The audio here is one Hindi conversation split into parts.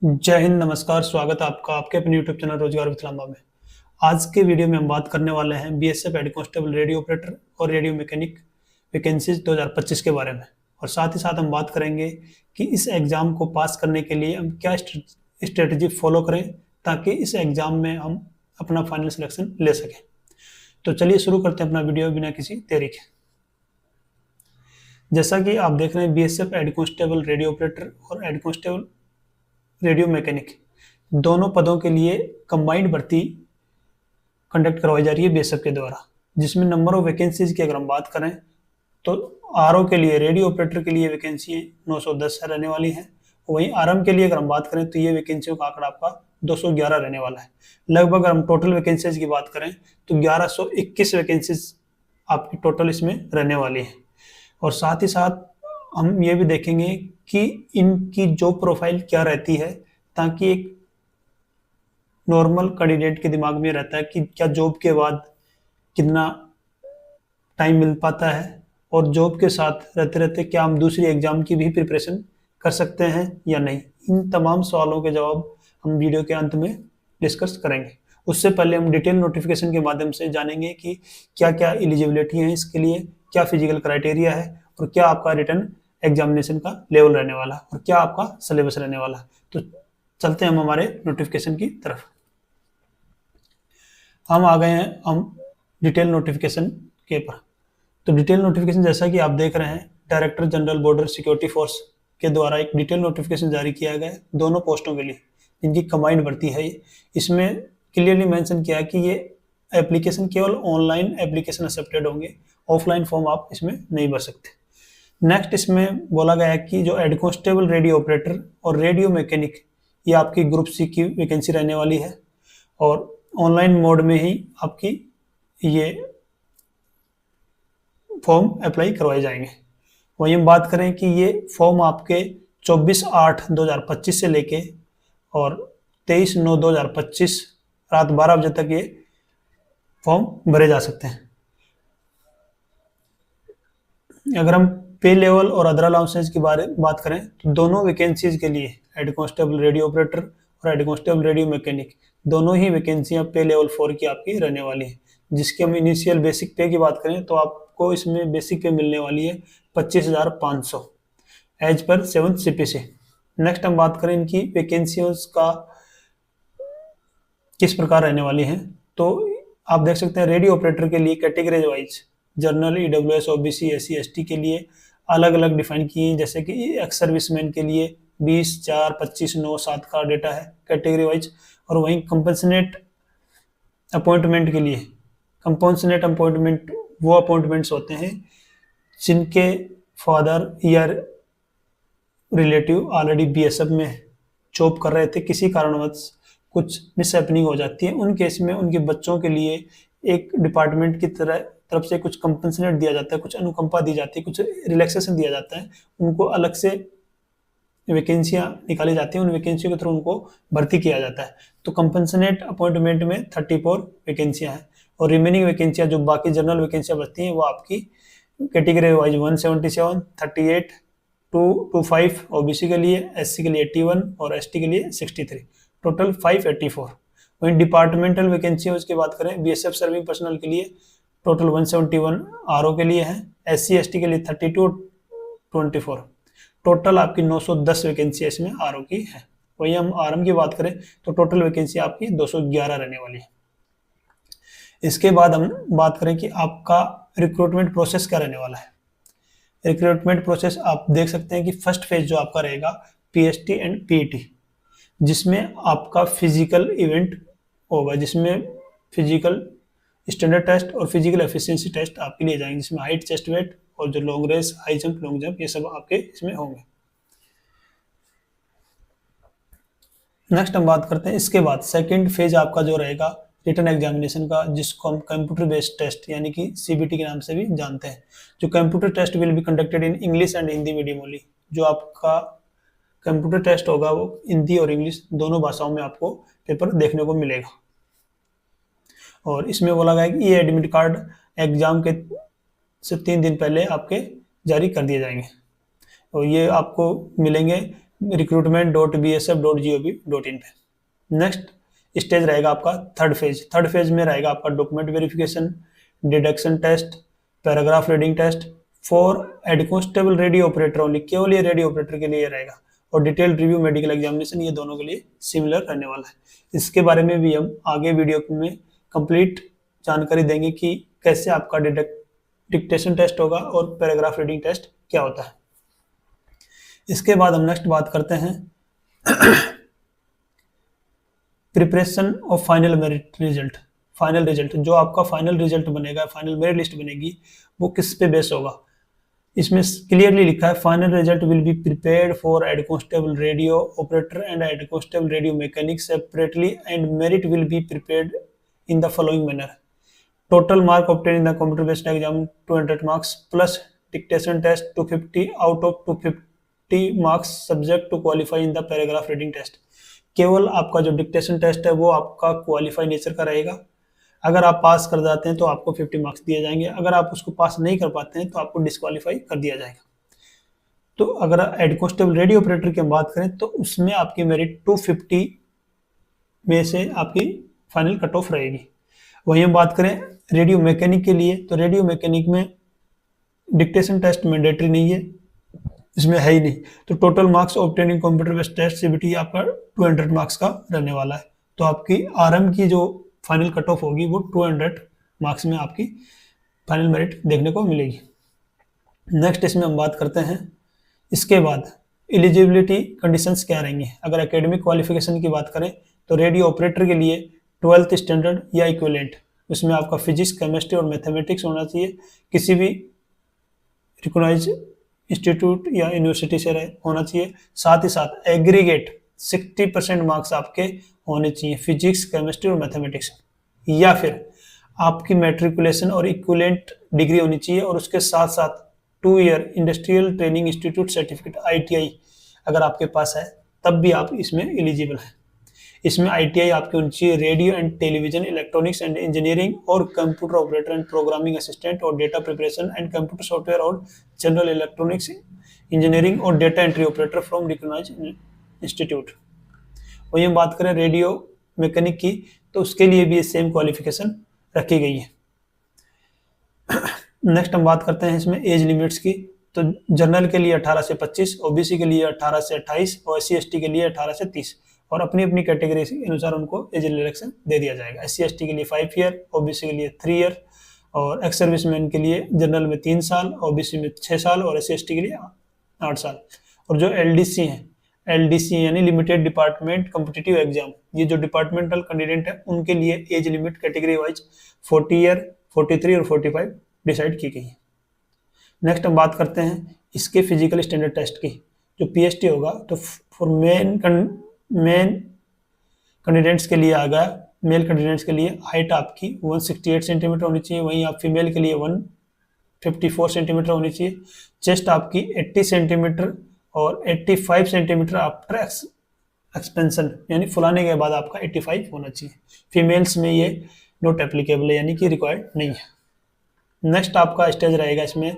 जय हिंद, नमस्कार, स्वागत है आपका आपके अपने यूट्यूब चैनल रोजगार विथ लांबा में। आज के वीडियो में हम बात करने वाले हैं BSF head constable radio operator और रेडियो मैकेनिक वैकेंसीज 2025 के बारे में। और साथ ही साथ हम बात करेंगे कि इस एग्ज़ाम को पास करने के लिए हम क्या स्ट्रेटजी फॉलो करें ताकि इस एग्ज़ाम में हम अपना फाइनल सिलेक्शन ले सकें। तो चलिए शुरू करते हैं अपना वीडियो बिना किसी देरी के। जैसा कि आप देख रहे हैं, BSF head constable radio operator और हेड कांस्टेबल रेडियो मैकेनिक दोनों पदों के लिए कंबाइंड भर्ती कंडक्ट करवाई जा रही है बीएसएफ के द्वारा, जिसमें नंबर ऑफ वैकेंसीज की अगर हम बात करें तो आरओ के लिए रेडियो ऑपरेटर के लिए वैकेंसी 910 रहने वाली है। वहीं आरएम के लिए अगर हम बात करें तो ये वैकेंसियों का आंकड़ा आपका 211 रहने वाला है। लगभग अगर हम टोटल वैकेंसीज की बात करें तो 1121 वैकेंसीज आपकी टोटल इसमें रहने वाली है। और साथ ही साथ हम ये भी देखेंगे कि इनकी जॉब प्रोफाइल क्या रहती है, ताकि एक नॉर्मल कैंडिडेट के दिमाग में रहता है कि क्या जॉब के बाद कितना टाइम मिल पाता है और जॉब के साथ रहते रहते क्या हम दूसरी एग्जाम की भी प्रिपरेशन कर सकते हैं या नहीं। इन तमाम सवालों के जवाब हम वीडियो के अंत में डिस्कस करेंगे। उससे पहले हम डिटेल नोटिफिकेशन के माध्यम से जानेंगे कि क्या क्या एलिजिबिलिटी है इसके लिए, क्या फिजिकल क्राइटेरिया है और क्या आपका रिटन एग्जामिनेशन का लेवल रहने वाला और क्या आपका सिलेबस रहने वाला। तो चलते हैं हम हमारे नोटिफिकेशन की तरफ। हम आ गए हैं हम डिटेल नोटिफिकेशन के पर। तो डिटेल नोटिफिकेशन जैसा कि आप देख रहे हैं, director general border security force के द्वारा एक डिटेल नोटिफिकेशन जारी किया गया है दोनों पोस्टों के लिए, जिनकी कंबाइंड भर्ती है। इसमें क्लियरली मेंशन किया कि ये एप्लीकेशन केवल ऑनलाइन एप्लीकेशन एक्सेप्टेड होंगे, ऑफलाइन फॉर्म आप इसमें नहीं भर सकते। नेक्स्ट इसमें बोला गया है कि जो हेड कांस्टेबल रेडियो ऑपरेटर और रेडियो मैकेनिक ये आपकी ग्रुप सी की वैकेंसी रहने वाली है और ऑनलाइन मोड में ही आपकी ये फॉर्म अप्लाई करवाए जाएंगे। वहीं हम बात करें कि ये फॉर्म आपके 24/8/2025 से लेके और 23/9/2025 रात 12 बजे तक ये फॉर्म भरे जा सकते हैं। अगर हम पे लेवल और अदर अलाउंसेस की बात करें तो दोनों वैकेंसीज के लिए हेड कांस्टेबल रेडियो ऑपरेटर और हेड कांस्टेबल रेडियो मैकेनिक दोनों ही वैकेंसियां पे लेवल 4 की आपकी रहने वाली है। जिसकी हम इनिशियल बेसिक पे की बात करें तो आपको इसमें बेसिक पे मिलने वाली है 25,500 as per 7th CPC। Next हम बात करें इनकी वैकेंसियों का किस प्रकार रहने वाली हैं, तो आप देख सकते हैं रेडियो ऑपरेटर के लिए categories wise general, EWS, OBC, SC, ST के लिए अलग अलग डिफाइन किए हैं। जैसे कि एक्स सर्विसमैन के लिए 20/4/25/9/7 का डेटा है कैटेगरी वाइज। और वहीं कंपनसेट अपॉइंटमेंट के लिए कंपनसेट अपॉइंटमेंट वो अपॉइंटमेंट्स होते हैं जिनके फादर या रिलेटिव ऑलरेडी बीएसएफ में जॉब कर रहे थे, किसी कारणवश कुछ मिसहैपनिंग हो जाती है, उन केस में उनके बच्चों के लिए एक डिपार्टमेंट की तरफ से कुछ कंपनसेट दिया जाता है, कुछ अनुकंपा दी जाती है, कुछ रिलैक्सेशन दिया जाता है। उनको अलग से वैकेंसियां निकाली जाती हैं, उन वैकेंसियों के थ्रू उनको भर्ती किया जाता है। तो कंपनसेट अपॉइंटमेंट में 34 वैकेंसियां हैं और रिमेनिंग वैकेंसियां जो बाकी जनरल वैकेंसियां बचती हैं वो आपकी कैटेगरी वाइज 177, 38, 225 ओबीसी के लिए, एससी के लिए 81 और एसटी के लिए 63, टोटल 584। वहीं डिपार्टमेंटल वैकेंसी उसकी बात करें बीएसएफ सर्विंग पर्सनल के लिए टोटल 171 आरओ के लिए है, एससी एसटी के लिए 32, 24, टोटल आपकी 910 वैकेंसी इसमें आरओ की है। वहीं हम आरएम की बात करें तो टोटल वैकेंसी आपकी 211 रहने वाली है। इसके बाद हम बात करें कि आपका रिक्रूटमेंट प्रोसेस क्या रहने वाला है। रिक्रूटमेंट प्रोसेस आप देख सकते हैं कि फर्स्ट फेज जो आपका रहेगा पीएसटी एंड पीईटी, जिसमें आपका फिजिकल इवेंट होगा, जिसमें फिजिकल स्टैंडर्ड टेस्ट और फिजिकल एफिशिएंसी टेस्ट आपके लिए जाएंगे, जिसमें हाइट, चेस्ट वेट और जो long race, high jump, long jump ये सब आपके इसमें होंगे। नेक्स्ट हम बात करते हैं इसके बाद सेकंड फेज आपका जो रहेगा रिटन एग्जामिनेशन का, जिसको हम कंप्यूटर बेस्ड टेस्ट यानी कि सीबीटी के नाम से भी जानते हैं। जो computer test will be conducted in English and Hindi medium only. जो आपका कंप्यूटर टेस्ट होगा वो हिंदी और इंग्लिश दोनों भाषाओं में आपको पेपर देखने को मिलेगा। और इसमें बोला गया कि ये एडमिट कार्ड एग्जाम के से 3 दिन पहले आपके जारी कर दिए जाएंगे और ये आपको मिलेंगे recruitment.bsf.gov.in पे। नेक्स्ट स्टेज रहेगा आपका थर्ड फेज। थर्ड फेज में रहेगा आपका document verification, deduction test, paragraph reading test for head constable radio operator only, केवल ये रेडियो ऑपरेटर के लिए रहेगा, और डिटेल्ड रिव्यू मेडिकल एग्जामिनेशन, ये दोनों के लिए सिमिलर रहने वाला है। इसके बारे में भी हम आगे वीडियो में कंप्लीट जानकारी देंगे कि कैसे आपका डिक्टेशन टेस्ट होगा और पैराग्राफ रीडिंग टेस्ट क्या होता है। इसके बाद हम नेक्स्ट बात करते हैं preparation of final merit result. Final result, जो आपका फाइनल रिजल्ट बनेगा, फाइनल मेरिट लिस्ट बनेगी, वो किस पे बेस होगा। इसमें क्लियरली लिखा है final result will be prepared for head constable radio operator and head constable radio mechanic separately and merit will be prepared in the following manner. Total mark obtain in the computer based exam 200 marks plus dictation test 250 out of 250 marks subject to qualify in the paragraph reading test. केवल आपका जो डिक्टेशन टेस्ट है वो आपका क्वालिफाई नेचर का रहेगा। अगर आप पास कर जाते हैं तो आपको 50 मार्क्स दिए जाएंगे, अगर आप उसको पास नहीं कर पाते हैं तो आपको डिस्क्वालीफाई कर दिया जाएगा। तो अगर हेड कांस्टेबल रेडियो ऑपरेटर की हम बात करें तो उसमें आपकी मेरिट 250 में से आपकी फाइनल कट ऑफ रहेगी। वहीं हम बात करें रेडियो मैकेनिक के लिए, तो रेडियो मैकेनिक में डिक्टेशन टेस्ट मैंडेटरी नहीं है, इसमें है ही नहीं। तो total marks obtaining computer based test CBT आपका 200 मार्क्स का रहने वाला है। तो आपकी आरएम की जो फाइनल कट ऑफ होगी वो 200 मार्क्स में आपकी फाइनल मेरिट देखने को मिलेगी। नेक्स्ट इसमें हम बात करते हैं इसके बाद एलिजिबिलिटी कंडीशंस क्या रहेंगी। अगर एकेडमिक क्वालिफिकेशन की बात करें तो रेडियो ऑपरेटर के लिए 12th स्टैंडर्ड या इक्विवेलेंट, उसमें आपका फिजिक्स, केमिस्ट्री और मैथमेटिक्स होना चाहिए, किसी भी रिकॉग्नाइज इंस्टीट्यूट या यूनिवर्सिटी से होना चाहिए। साथ ही साथ एग्रीगेट 60% मार्क्स आपके होने चाहिए फिजिक्स, केमिस्ट्री और मैथमेटिक्स, या फिर आपकी मैट्रिकुलेशन और इक्विवेलेंट डिग्री होनी चाहिए, और उसके साथ साथ 2 year industrial training institute certificate ITI अगर आपके पास है तब भी आप इसमें एलिजिबल हैं। इसमें ITI आपकी होनी चाहिए radio and television, electronics and engineering और computer operator and programming assistant और data preparation and computer software और जनरल इलेक्ट्रॉनिक्स इंजीनियरिंग और data entry operator from recognised institute. वही हम बात करें रेडियो मैकेनिक की तो उसके लिए भी सेम क्वालिफिकेशन रखी गई है। नेक्स्ट हम बात करते हैं इसमें एज लिमिट्स की। तो जनरल के लिए 18 से 25, OBC के लिए 18 से 28 और SC/ST के लिए 18 से 30, और अपनी अपनी कैटेगरी के अनुसार उनको एज रिलैक्सेशन दे दिया जाएगा। SC/ST के लिए 5 ईयर, OBC के लिए 3 ईयर, और एक्स सर्विसमैन के लिए जनरल में 3 साल, OBC में 6 साल और SC/ST के लिए 8 साल। और जो LDC हैं, LDC यानी लिमिटेड डिपार्टमेंट कॉम्पिटिटिव एग्जाम, ये जो डिपार्टमेंटल कैंडिडेट है उनके लिए age limit category wise 40 year, 43 और 45 डिसाइड की गई है। नेक्स्ट हम बात करते हैं इसके फिजिकल स्टैंडर्ड टेस्ट की। जो PST होगा तो फॉर मेन कैंडिडेट्स के लिए आ गया, मेल कैंडिडेट्स के लिए हाइट आपकी 168 सेंटीमीटर होनी चाहिए, वहीं आप फीमेल के लिए 154 सेंटीमीटर होनी चाहिए। चेस्ट आपकी 80 सेंटीमीटर और 85 सेंटीमीटर आफ्टर एक्सपेंशन यानी फुलाने के बाद आपका 85 होना चाहिए। फीमेल्स में ये नॉट एप्लीकेबल है यानी कि रिक्वायर्ड नहीं है। नेक्स्ट आपका स्टेज रहेगा इसमें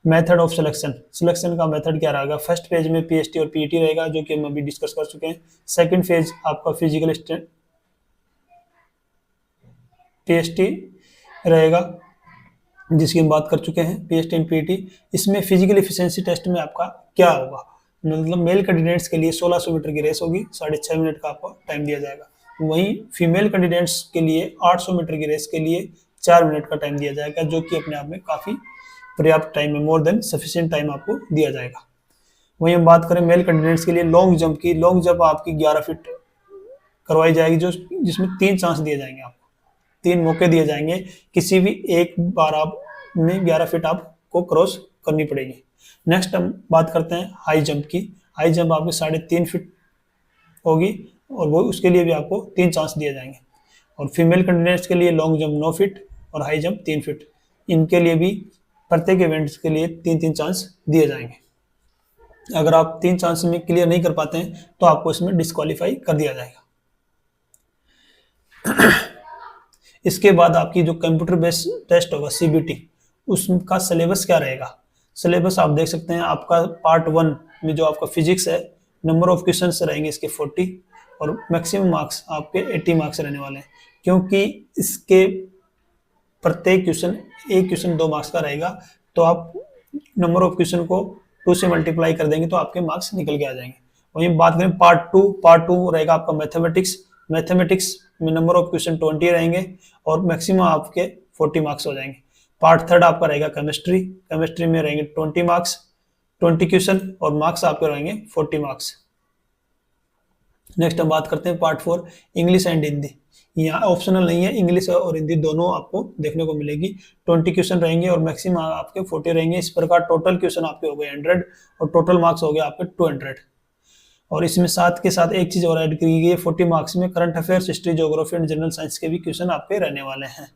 मेथड ऑफ सिलेक्शन। सिलेक्शन का मेथड क्या रहेगा? फर्स्ट फेज में PST और PET रहेगा जो कि हम अभी डिस्कस कर चुके हैं। सेकंड फेज आपका फिजिकल PST रहेगा जिसकी हम बात कर चुके हैं, PST एंड PET। इसमें फिजिकल एफिशिएंसी टेस्ट में आपका क्या होगा, मतलब मेल कैंडिडेट्स के लिए 1600 मीटर की रेस होगी, 6.5 मिनट का आपको टाइम दिया जाएगा। वहीं फीमेल कैंडिडेट्स के लिए 800 मीटर की रेस के लिए 4 मिनट का टाइम दिया जाएगा, जो कि अपने आप में काफ़ी पर्याप्त टाइम है, मोर देन सफिशिएंट टाइम आपको दिया जाएगा। वहीं हम बात करें मेल कैंडिडेट्स के लिए लॉन्ग जंप की, लॉन्ग जंप आपकी 11 फीट करवाई जाएगी, जो जिसमें 3 चांस दिए जाएंगे, आपको 3 मौके दिए जाएंगे, किसी भी एक बार आप में 11 फीट आपको क्रॉस करनी पड़ेगी। नेक्स्ट हम बात करते हैं हाई जंप की। हाई जंप आपकी 3.5 फीट होगी और वो उसके लिए भी आपको 3 चांस दिए जाएंगे। और फीमेल कैंडिडेट्स के लिए लॉन्ग जंप 9 फीट और हाई जंप 3 फीट, इनके लिए भी प्रत्येक इवेंट्स के लिए 3-3 चांस दिए जाएंगे। अगर आप 3 चांस में क्लियर नहीं कर पाते हैं तो आपको इसमें डिस्क्वालीफाई कर दिया जाएगा। इसके बाद आपकी जो कंप्यूटर बेस्ड टेस्ट होगा CBT, उसका सिलेबस क्या रहेगा? सिलेबस आप देख सकते हैं, आपका पार्ट 1 में जो आपका फिजिक्स है नंबर ऑफ क्वेश्चन रहेंगे इसके 40 और मैक्सिमम मार्क्स आपके 80 मार्क्स रहने वाले हैं, क्योंकि इसके प्रत्येक क्वेश्चन एक क्वेश्चन 2 मार्क्स का रहेगा, तो आप नंबर ऑफ क्वेश्चन को 2 से मल्टीप्लाई कर देंगे तो आपके मार्क्स निकल के आ जाएंगे। वहीं बात करें पार्ट टू रहेगा आपका मैथमेटिक्स में नंबर ऑफ क्वेश्चन 20 रहेंगे और मैक्सिमम आपके 40 मार्क्स हो जाएंगे। पार्ट थर्ड आपका रहेगा केमिस्ट्री में रहेंगे 20 मार्क्स 20 क्वेश्चन और मार्क्स आपके रहेंगे 40 मार्क्स। नेक्स्ट हम बात करते हैं पार्ट 4 इंग्लिश एंड हिंदी। यहाँ ऑप्शनल नहीं है, इंग्लिश और हिंदी दोनों आपको देखने को मिलेगी। 20 क्वेश्चन रहेंगे और मैक्सिमम आपके 40 रहेंगे। इस प्रकार टोटल क्वेश्चन आपके हो गए 100 और टोटल मार्क्स हो गए आपके 200। और इसमें साथ के साथ एक चीज और ऐड की गई है, 40 मार्क्स में current affairs, history, geography and general science के भी क्वेश्चन आपके रहने वाले हैं।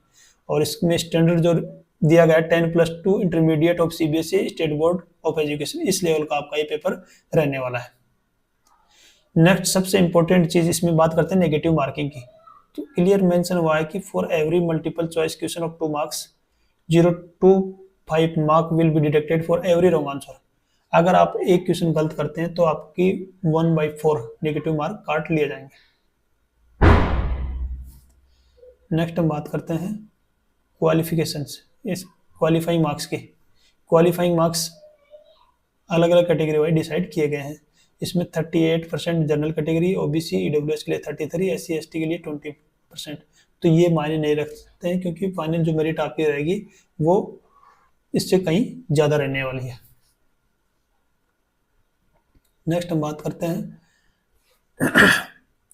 और इसमें स्टैंडर्ड जो दिया गया है 10+2 intermediate of CBSE state board of education, इस लेवल का आपका ये पेपर रहने वाला है। नेक्स्ट सबसे इंपॉर्टेंट चीज इसमें बात करते हैं नेगेटिव मार्किंग की। तो क्लियर मेंशन हुआ है कि for every multiple choice question of 2 marks 0 to 5 mark will be deducted for every wrong answer. अगर आप एक क्वेश्चन गलत करते हैं तो आपकी 1/4 नेगेटिव मार्क काट लिए जाएंगे। नेक्स्ट हम बात करते हैं क्वालिफिकेशंस, इस क्वालिफाइंग मार्क्स की। क्वालिफाइंग मार्क्स अलग अलग कैटेगरी वाइज डिसाइड किए गए हैं। इसमें 38% जनरल कैटेगरी, ओबीसी ईडब्ल्यूएस के लिए 33, एससी एसटी के लिए 20%। तो ये मायने नहीं रखते हैं, क्योंकि फाइनल जो मेरिट आपकी रहेगी वो इससे कहीं ज़्यादा रहने वाली है। नेक्स्ट हम बात करते हैं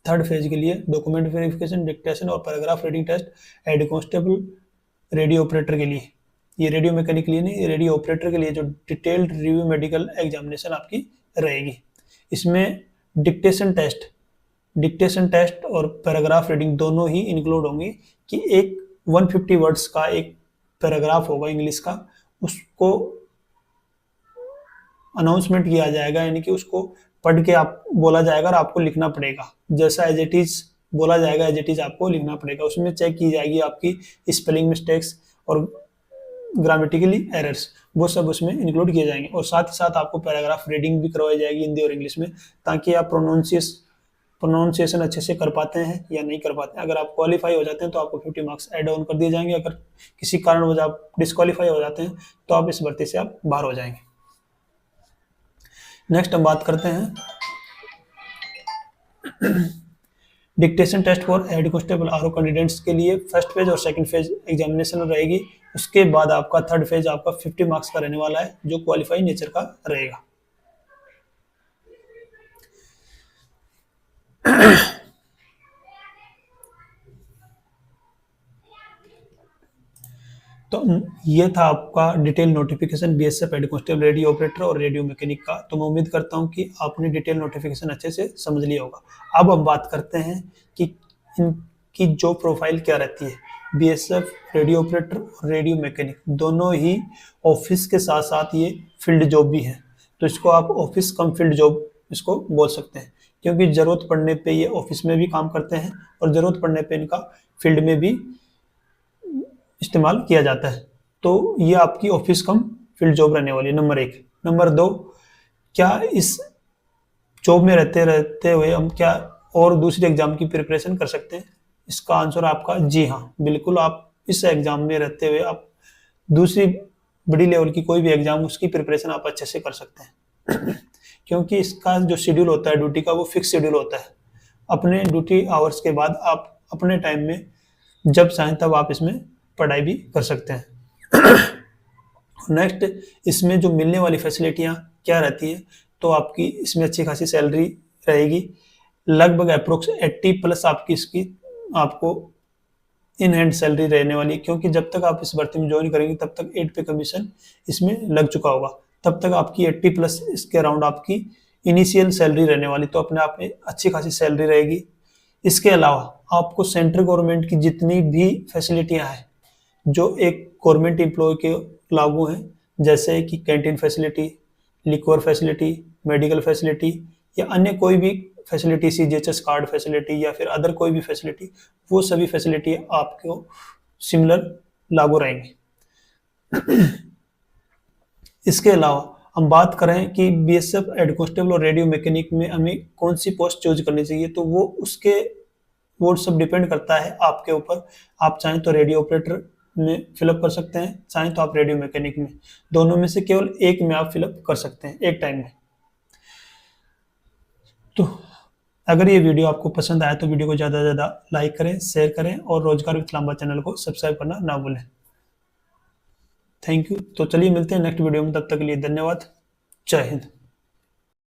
थर्ड फेज के लिए डॉक्यूमेंट वेरिफिकेशन, डिक्टेशन और paragraph reading test head constable radio operator के लिए। ये रेडियो मैकेनिक के लिए नहीं, रेडियो ऑपरेटर के लिए जो डिटेल्ड रिव्यू मेडिकल एग्जामिनेशन आपकी रहेगी। इसमें डिक्टेशन टेस्ट और पैराग्राफ रीडिंग दोनों ही इंक्लूड होंगी, कि एक 150 वर्ड्स का एक पैराग्राफ होगा इंग्लिश का, उसको अनाउंसमेंट किया जाएगा, यानी कि उसको पढ़ के आप बोला जाएगा और आपको लिखना पड़ेगा। जैसा एज इट इज बोला जाएगा एज इट इज आपको लिखना पड़ेगा। उसमें चेक की जाएगी आपकी स्पेलिंग मिस्टेक्स और ग्रामेटिकली एरर्स, वो सब उसमें इंक्लूड किए जाएंगे। और साथ ही साथ आपको पैराग्राफ रीडिंग भी करवाई जाएगी हिंदी और इंग्लिश में, ताकि आप प्रोनाउंसिएशन अच्छे से कर पाते हैं या नहीं कर पाते हैं। अगर आप क्वालिफाई हो जाते हैं तो आपको 50 मार्क्स एड ऑन कर दिए जाएंगे। अगर किसी कारणवश आप डिस्क्वालीफाई हो जाते हैं तो आप इस भर्ती से आप बाहर हो जाएंगे। नेक्स्ट हम बात करते हैं dictation test for head constable RO candidates के लिए फर्स्ट फेज और सेकंड फेज एग्जामिनेशन रहेगी। उसके बाद आपका थर्ड फेज आपका 50 मार्क्स का रहने वाला है, जो क्वालिफाई नेचर का रहेगा। तो ये था आपका detail notification BSF head constable radio operator और रेडियो मैकेनिक का। तो मैं उम्मीद करता हूं कि आपने डिटेल नोटिफिकेशन अच्छे से समझ लिया होगा। अब हम बात करते हैं कि इनकी जॉब प्रोफाइल क्या रहती है। बीएसएफ रेडियो ऑपरेटर और रेडियो मैकेनिक दोनों ही ऑफिस के साथ साथ ये फील्ड जॉब भी है। तो इसको आप ऑफिस कम फील्ड जॉब इसको बोल सकते हैं, क्योंकि जरूरत पड़ने पे ये ऑफिस में भी काम करते हैं और जरूरत पड़ने पे इनका फील्ड में भी इस्तेमाल किया जाता है। तो ये आपकी ऑफिस कम फील्ड जॉब रहने वाली है, नंबर 1। नंबर 2, क्या इस जॉब में रहते हुए हम क्या और दूसरे एग्जाम की प्रिपरेशन कर सकते हैं? इसका आंसर आपका जी हाँ, बिल्कुल। आप इस एग्जाम में रहते हुए आप दूसरी बड़ी लेवल की कोई भी एग्जाम, उसकी प्रिपरेशन आप अच्छे से कर सकते हैं क्योंकि इसका जो शेड्यूल होता है ड्यूटी का, वो फिक्स शेड्यूल होता है। अपने ड्यूटी आवर्स के बाद आप अपने टाइम में जब चाहें तब आप इसमें पढ़ाई भी कर सकते हैं। नेक्स्ट, इसमें जो मिलने वाली फैसिलिटियाँ क्या रहती हैं, तो आपकी इसमें अच्छी खासी सैलरी रहेगी, लगभग अप्रोक्स 80+ आपकी इसकी आपको इन हैंड सैलरी रहने वाली है। क्योंकि जब तक आप इस भर्ती में ज्वाइन करेंगे तब तक 8 पे कमीशन इसमें लग चुका होगा, तब तक आपकी 80+ इसके अराउंड आपकी इनिशियल सैलरी रहने वाली, तो अपने आप में अच्छी खासी सैलरी रहेगी। इसके अलावा आपको सेंट्रल गवर्नमेंट की जितनी भी फैसिलिटियाँ हैं जो एक गवर्नमेंट एम्प्लॉय के लागू हैं, जैसे कि canteen facility, liquor facility, medical facility या अन्य कोई भी फैसिलिटी, सीजीएचएस कार्ड फैसिलिटी या फिर अदर कोई भी फैसिलिटी, वो सभी फैसिलिटी आपको सिमिलर लागू रहेंगी। इसके अलावा हम बात करें कि बीएसएफ हेड कांस्टेबल और रेडियो मैकेनिक में हमें कौन सी पोस्ट चूज करनी चाहिए, तो वो सब डिपेंड करता है आपके ऊपर। आप चाहें तो रेडियो ऑपरेटर में फिलअप कर सकते हैं, चाहें तो आप रेडियो मैकेनिक में, दोनों में से केवल एक में आप फिलअप कर सकते हैं एक टाइम में। तो अगर ये वीडियो आपको पसंद आया तो वीडियो को ज़्यादा से ज़्यादा लाइक करें, शेयर करें और रोजगार विथ लांबा चैनल को सब्सक्राइब करना ना भूलें। Thank you. तो चलिए मिलते हैं नेक्स्ट वीडियो में, तब तक के लिए धन्यवाद। जय हिंद।